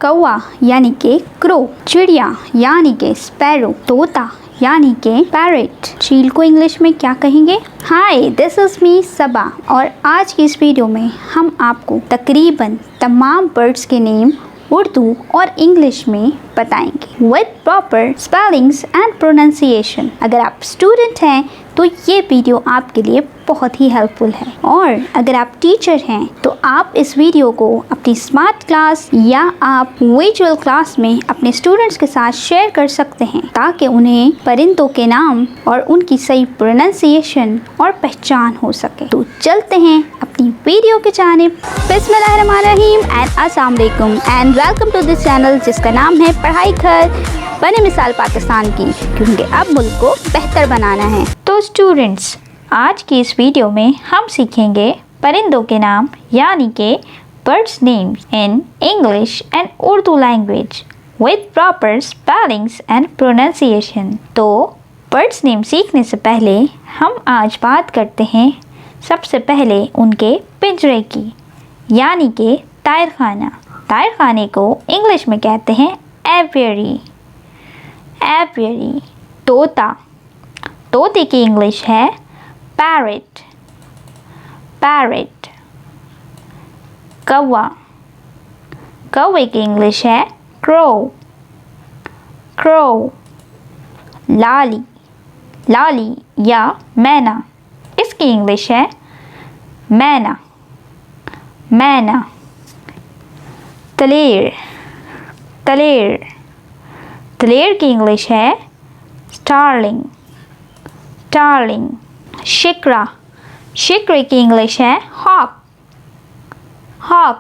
कौवा यानी के क्रो, चिड़िया यानी के स्पैरो, तोता यानी के पैरेट। चील को इंग्लिश में क्या कहेंगे? हाय, दिस इज मी सबा और आज की इस वीडियो में हम आपको तकरीबन तमाम बर्ड्स के नेम उर्दू और इंग्लिश में बताएंगे with proper spellings and pronunciation. अगर आप स्टूडेंट हैं तो ये वीडियो आपके लिए बहुत ही हेल्पफुल है और अगर आप टीचर हैं तो आप इस वीडियो को अपनी स्मार्ट क्लास या आप विजुअल क्लास में अपने स्टूडेंट्स के साथ शेयर कर सकते हैं ताकि उन्हें परिंदों के नाम और उनकी सही प्रोनाउंसिएशन और पहचान हो सके। तो चलते हैं अपनी वीडियो की जानिब। बिस्मिल्लाहिर्रहमानिर्रहीम एंड अस्सलाम वालेकुम and welcome to this channel जिसका नाम है पढ़ाई घर बने मिसाल पाकिस्तान की, क्योंकि अब मुल्क को बेहतर बनाना है। तो स्टूडेंट्स, आज की इस वीडियो में हम सीखेंगे परिंदों के नाम यानी के birds names in English and Urdu language with proper spellings and pronunciation. तो बर्ड्स नेम सीखने से पहले हम आज बात करते हैं सबसे पहले उनके पिंजरे की, यानी के तायरखाना। तायरखाने को इंग्लिश में कहते हैं एवियरी। एवियरी। तोता, तोते की इंग्लिश है पैरेट। पैरेट। कौवा, कौवे की इंग्लिश है क्रो। क्रो। लाली, लाली या मैना, इसकी इंग्लिश है मैना। मैना। तलेर, तलेर, तलेर की इंग्लिश है स्टार्लिंग। स्टार्लिंग। शिकरा, शिकरे की इंग्लिश है हॉक। हॉक।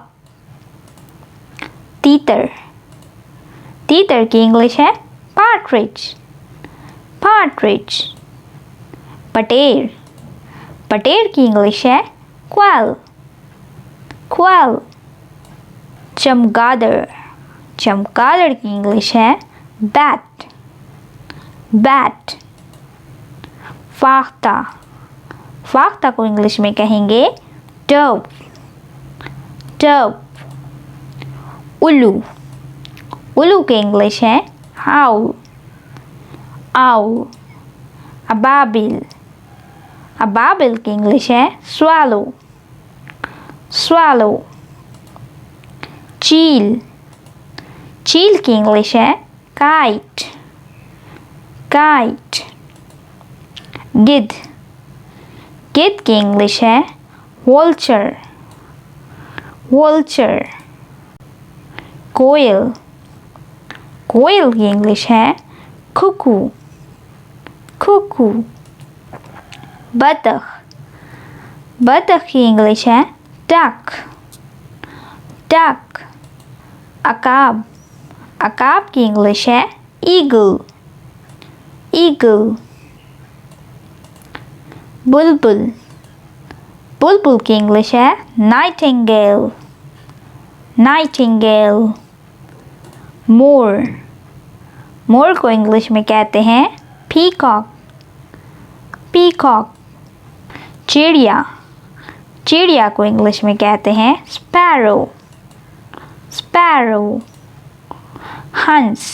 तीतर, तीतर की इंग्लिश है पार्ट्रिज। पार्ट्रिज। पटेर, पटेर की इंग्लिश है क्वेल। क्वेल। चमगादड़, चमगादड़ की इंग्लिश है बैट। बैट। फाख्ता, फाख्ता को इंग्लिश में कहेंगे डव। डव। उल्लू, उल्लू के इंग्लिश है आउल। आउल। अबाबिल, अबाबिल की इंग्लिश है स्वैलो। स्वैलो। चील, चील की इंग्लिश है काइट। काइट। गिद्ध, गिद्ध की इंग्लिश है वोल्चर। वोल्चर। कोयल, कोयल की इंग्लिश है कुकू। कुकू। बतख, बतख की इंग्लिश है डक। डक। अकाब, अकाब की इंग्लिश है ईगल। ईगल। बुलबुल, बुलबुल की इंग्लिश है नाइटिंगेल। नाइटिंगेल। मोर, मोर को इंग्लिश में कहते हैं पीकॉक। पीकॉक। चिड़िया, चिड़िया को इंग्लिश में कहते हैं स्पैरो। स्पैरो। हंस,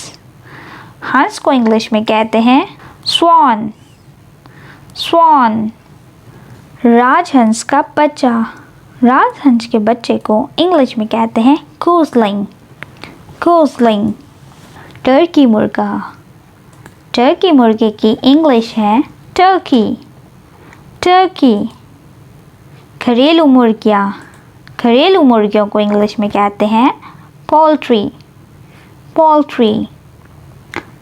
हंस को इंग्लिश में कहते हैं स्वान। स्वान। राजहंस का बच्चा, राजहंस के बच्चे को इंग्लिश में कहते हैं गोसलिंग। गोसलिंग। टर्की मुर्गा, टर्की मुर्गे की इंग्लिश है टर्की। टर्की। घरेलू मुर्गियाँ, घरेलू मुर्गियों को इंग्लिश में कहते हैं पोल्ट्री। पोल्ट्री।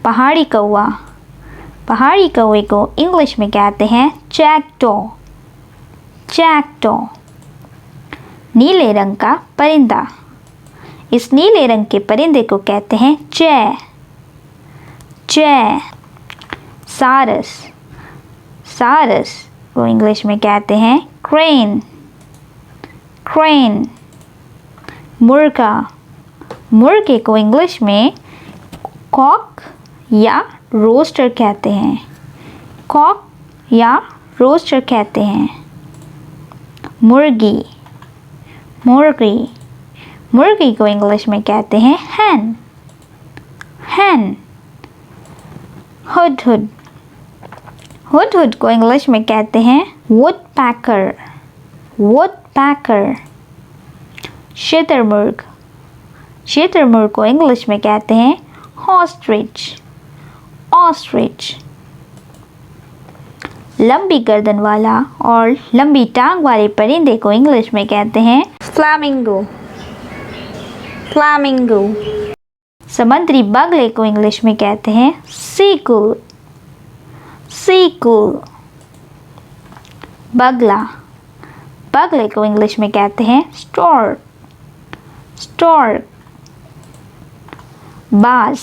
पहाड़ी कौवा, पहाड़ी कौवे को इंग्लिश में कहते हैं जैकडॉ। जैकडॉ। नीले रंग का परिंदा, इस नीले रंग के परिंदे को कहते हैं जय। जय। सारस, सारस को इंग्लिश में कहते हैं क्रेन। क्रेन। मुर्गा, मुर्गे को इंग्लिश में कॉक या रोस्टर कहते हैं। कॉक या रोस्टर कहते हैं। मुर्गी, मुर्गी, मुर्गी को इंग्लिश में कहते हैं hen, hen। हुडहुड, हुडहुड को इंग्लिश में कहते हैं woodpecker, woodpecker। शुतुरमुर्ग, शुतुरमुर्ग को इंग्लिश में कहते हैं ostrich, ostrich। लंबी गर्दन वाला और लंबी टांग वाले परिंदे को इंग्लिश में कहते हैं फ्लामिंगो, फ्लामिंगो। समुद्री बगले को इंग्लिश में कहते हैं सीकुल, सीकुल। बगला, बगले को इंग्लिश में कहते हैं स्टॉर्क, स्टॉर्क। बाज,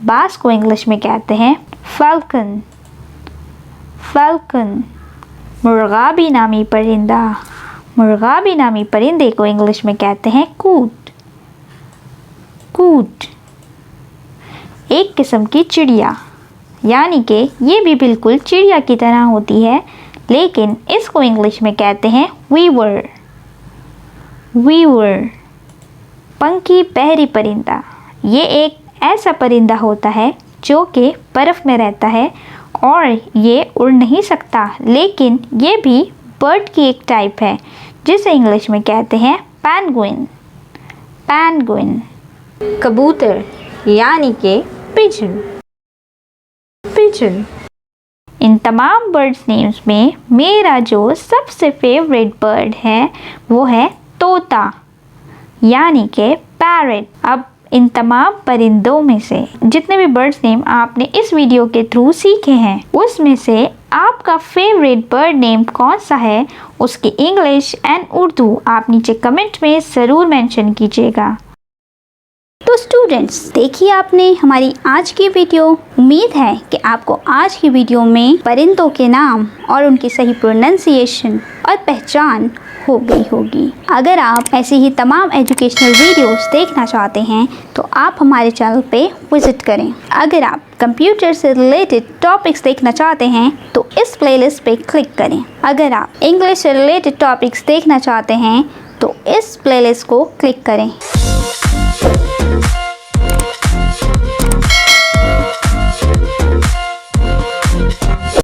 बाज को इंग्लिश में कहते हैं फाल्कन, फाल्कन। मुर्गाबी नामी परिंदा, मुर्गाबी नामी परिंदे को इंग्लिश में कहते हैं कूट, कूट। एक किस्म की चिड़िया, यानी कि ये भी बिल्कुल चिड़िया की तरह होती है, लेकिन इसको इंग्लिश में कहते हैं वीवर, वीवर। पंखी बहरी परिंदा, ये एक ऐसा परिंदा होता है जो कि बर्फ़ में रहता है और ये उड़ नहीं सकता, लेकिन ये भी बर्ड की एक टाइप है जिसे इंग्लिश में कहते हैं पेंगुइन, पेंगुइन। कबूतर यानी कि पिजन, पिजन। इन तमाम बर्ड्स नेम्स में मेरा जो सबसे फेवरेट बर्ड है वो है तोता, यानी कि पैरट। अब इन तमाम परिंदों में से जितने भी बर्ड्स नेम आपने इस वीडियो के थ्रू सीखे हैं, उसमें से आपका फेवरेट बर्ड नेम कौन सा है, उसकी इंग्लिश एंड उर्दू आप नीचे कमेंट में ज़रूर मेंशन कीजिएगा। तो स्टूडेंट्स, देखिए आपने हमारी आज की वीडियो। उम्मीद है कि आपको आज की वीडियो में परिंदों के नाम और उनकी सही प्रोनाउंसिएशन और पहचान हो गई होगी। अगर आप ऐसी ही तमाम एजुकेशनल वीडियोस देखना चाहते हैं तो आप हमारे चैनल पे विज़िट करें। अगर आप कंप्यूटर से रिलेटेड टॉपिक्स देखना चाहते हैं तो इस प्लेलिस्ट पे क्लिक करें। अगर आप इंग्लिश से रिलेटेड टॉपिक्स देखना चाहते हैं तो इस प्लेलिस्ट को क्लिक करें।